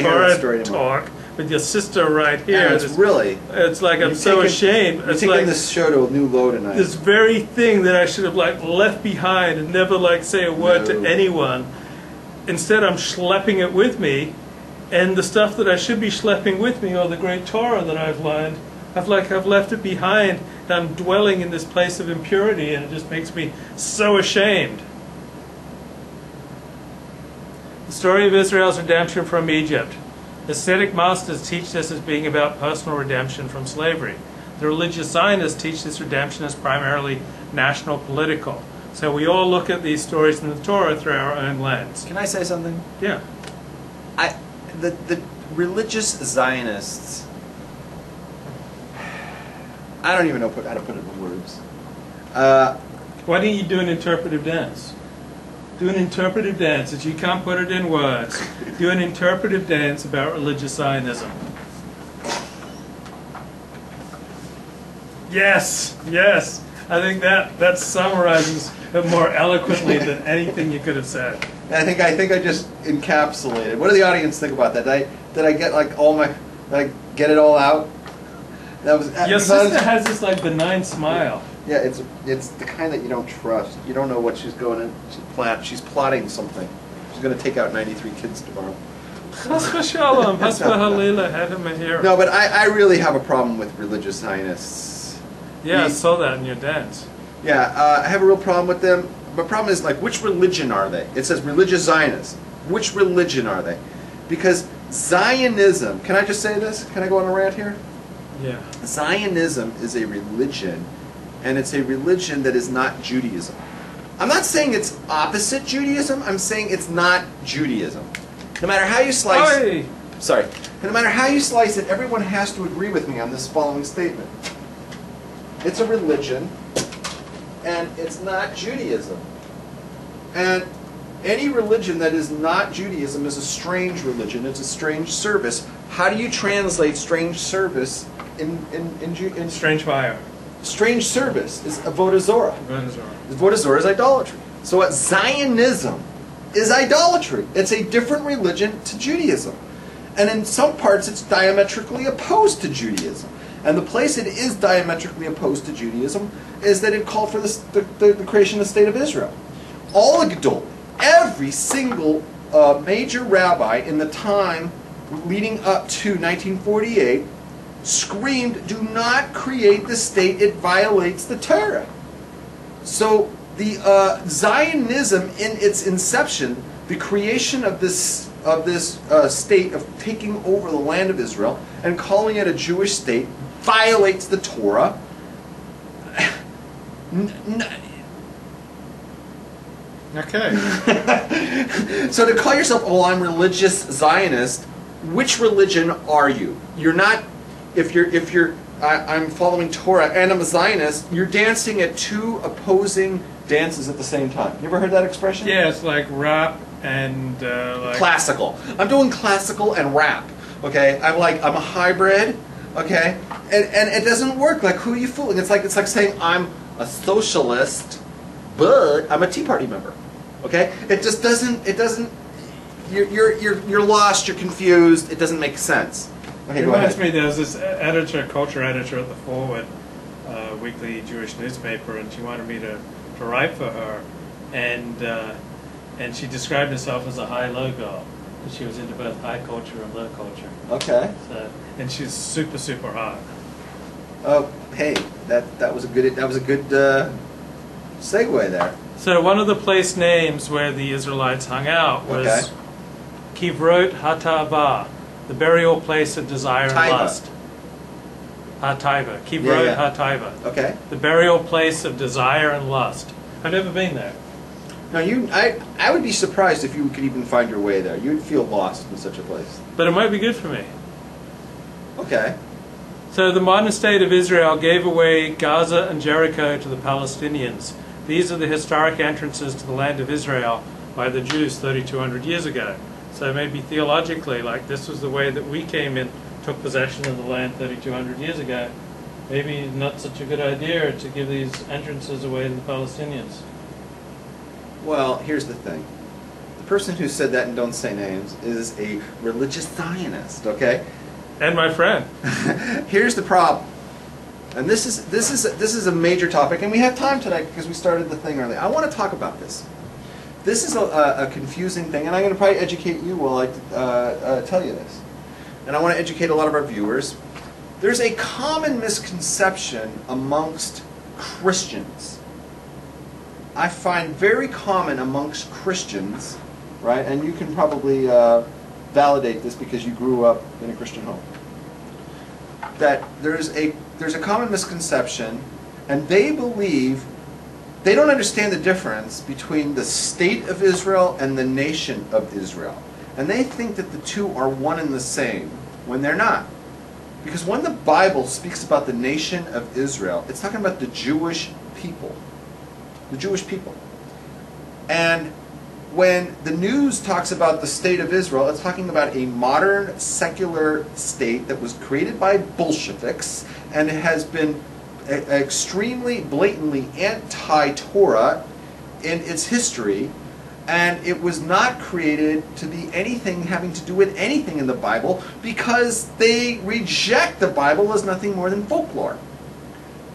want to hear that Torah story anymore. talk with your sister right here. And It's like I'm so ashamed. You're It's taking like this show to a new low tonight. this very thing that I should have like left behind and never like say a word to anyone. Instead, I'm schlepping it with me, and the stuff that I should be schlepping with me, or the great Torah that I've learned, I've left it behind. And I'm dwelling in this place of impurity, and it just makes me so ashamed. The story of Israel's redemption from Egypt. Ascetic masters teach this as being about personal redemption from slavery. The religious Zionists teach this redemption as primarily national political. So we all look at these stories in the Torah through our own lens. Can I say something? Yeah. The religious Zionists, I don't even know how to put it in words. Why don't you do an interpretive dance? Do an interpretive dance. If you can't put it in words, do an interpretive dance about religious Zionism. Yes, yes. I think that summarizes it more eloquently than anything you could have said. I think I just encapsulated. What do the audience think about that? Did I get like all my? Did I get it all out? That was. Your sister has this like benign smile. Yeah, it's the kind that you don't trust. You don't know what she's going in. She's plotting something. She's going to take out 93 kids tomorrow. Chas v'shalom, has v'halila, had him a hero. No, but I really have a problem with religious Zionists. Yeah, I saw that in your dance. Yeah, I have a real problem with them. My problem is, like, which religion are they? It says religious Zionists. Which religion are they? Because Zionism, can I just say this? Can I go on a rant here? Yeah. Zionism is a religion, and it's a religion that is not Judaism. I'm not saying it's opposite Judaism. I'm saying it's not Judaism. No matter how you slice it, sorry. No matter how you slice it, everyone has to agree with me on this following statement. It's a religion, and it's not Judaism. And any religion that is not Judaism is a strange religion. It's a strange service. How do you translate strange service in Strange fire. Strange service is avodah zorah. Avodah zorah is idolatry. So what Zionism is idolatry. It's a different religion to Judaism. And in some parts it's diametrically opposed to Judaism. And the place it is diametrically opposed to Judaism is that it called for the creation of the state of Israel. All the Gedolim, every single major rabbi in the time leading up to 1948 screamed, "Do not create the state, it violates the Torah." So the Zionism in its inception, the creation of this state of taking over the land of Israel and calling it a Jewish state, violates the Torah. Okay. So to call yourself, "Oh, I'm religious Zionist," which religion are you? You're not. I'm following Torah and I'm a Zionist. You're dancing at two opposing dances at the same time. You ever heard that expression? Yeah, it's like rap and like classical. I'm doing classical and rap. Okay, I'm a hybrid. Okay, and it doesn't work. Like, who are you fooling? It's like saying I'm a socialist, but I'm a Tea Party member. Okay, it just doesn't. It doesn't. You're lost. You're confused. It doesn't make sense. Okay, it go ahead. reminds me, there was this culture editor at the Forward, weekly Jewish newspaper, and she wanted me to write for her, and she described herself as a high-low girl, because she was into both high culture and low culture. Okay. So, and she's super, super hot. Oh, hey, that was a good segue there. So one of the place names where the Israelites hung out was Kivrot HaTava, the burial place of desire and lust. HaTaiva. Kivrot HaTaiva. Okay. The burial place of desire and lust. I've never been there. Now I would be surprised if you could even find your way there. You'd feel lost in such a place. But it might be good for me. Okay. So the modern state of Israel gave away Gaza and Jericho to the Palestinians. These are the historic entrances to the land of Israel by the Jews 3,200 years ago. So maybe theologically, like this was the way that we came in, took possession of the land 3,200 years ago. Maybe not such a good idea to give these entrances away to the Palestinians. Well, here's the thing. The person who said that, and don't say names, is a religious Zionist, okay? And my friend. Here's the problem. And this is a major topic, and we have time tonight because we started the thing early. I want to talk about this. This is a confusing thing, and I'm going to probably educate you while I tell you this. And I want to educate a lot of our viewers. There's a common misconception amongst Christians. I find very common amongst Christians, right? And you can probably validate this because you grew up in a Christian home. That there's a common misconception, and they believe they don't understand the difference between the state of Israel and the nation of Israel. And they think that the two are one and the same when they're not. Because when the Bible speaks about the nation of Israel, it's talking about the Jewish people. The Jewish people. And when the news talks about the state of Israel, it's talking about a modern secular state that was created by Bolsheviks and has been extremely blatantly anti-Torah in its history, and it was not created to be anything having to do with anything in the Bible because they reject the Bible as nothing more than folklore.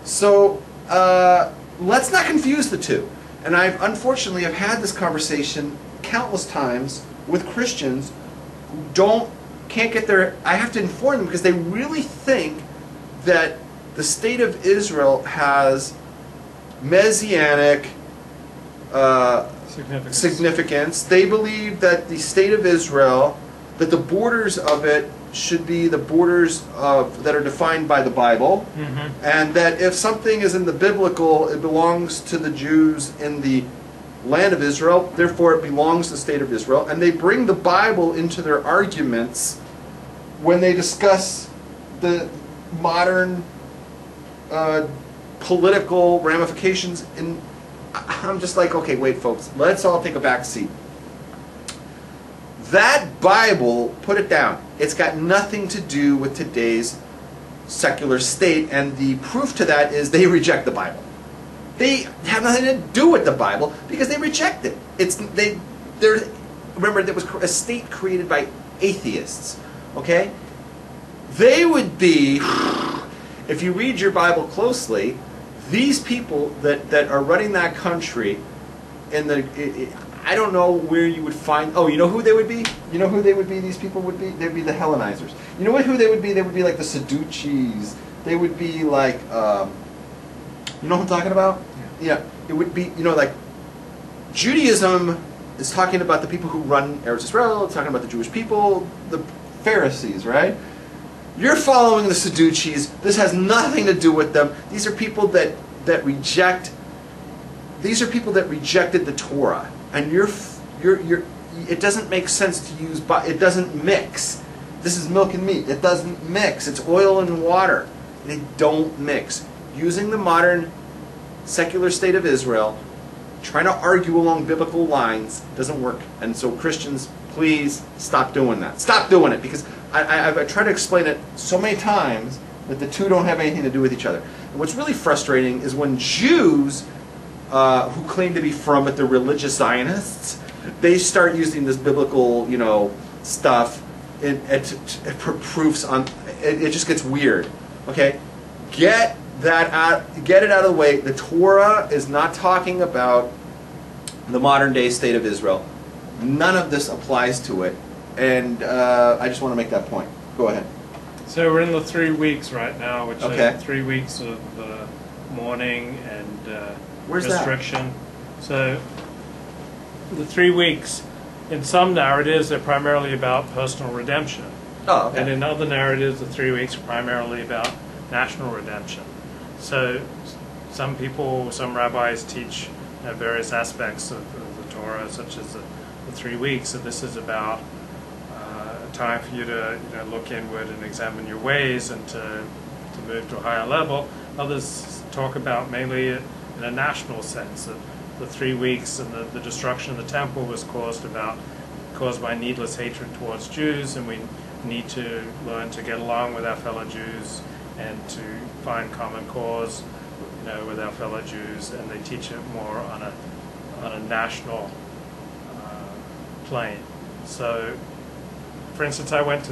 So let's not confuse the two. And I unfortunately have had this conversation countless times with Christians who can't get their. I have to inform them because they really think that the state of Israel has messianic significance. They believe that the state of Israel, that the borders of it should be the borders that are defined by the Bible, and that if something is in the biblical, it belongs to the Jews in the land of Israel, therefore it belongs to the state of Israel. And they bring the Bible into their arguments when they discuss the modern political ramifications. I'm just like, okay, wait folks, let's all take a back seat. That Bible, put it down. It's got nothing to do with today's secular state, and the proof to that is they reject the Bible. They have nothing to do with the Bible because they reject it. Remember, there was a state created by atheists, okay? They would be, if you read your Bible closely, these people that are running that country, I don't know where you would find. Oh, you know who they would be? You know who they would be? These people would be. They'd be the Hellenizers. You know who they would be? They would be like the Sadducees. They would be like, you know what I'm talking about? Yeah. It would be, like, Judaism is talking about the people who run Eretz Israel. It's talking about the Jewish people, the Pharisees, right? You're following the Sadducees. This has nothing to do with them. These are people that reject. These are people that rejected the Torah, and it doesn't make sense to use. It doesn't mix. This is milk and meat. It doesn't mix. It's oil and water. They don't mix. Using the modern secular state of Israel, trying to argue along biblical lines doesn't work. And so Christians, please stop doing that. Stop doing it, because I've tried to explain it so many times that the two don't have anything to do with each other. And what's really frustrating is when Jews who claim to be from it, the religious Zionists, they start using this biblical, stuff for proofs on. It just gets weird. Okay, get that out. Get it out of the way. The Torah is not talking about the modern day state of Israel. None of this applies to it, and I just want to make that point. Go ahead. So we're in the 3 weeks right now, which okay. are 3 weeks of mourning and Where's restriction. That? So the 3 weeks, in some narratives, they're primarily about personal redemption. Oh, okay. And in other narratives, the 3 weeks are primarily about national redemption. So some rabbis teach various aspects of the Torah, such as the 3 weeks. So this is about a time for you to look inward and examine your ways and to move to a higher level. Others talk about mainly in a national sense, that the 3 weeks and the destruction of the temple was caused by needless hatred towards Jews, and we need to learn to get along with our fellow Jews and to find common cause, with our fellow Jews. And they teach it more on a national explain. So, for instance, I went to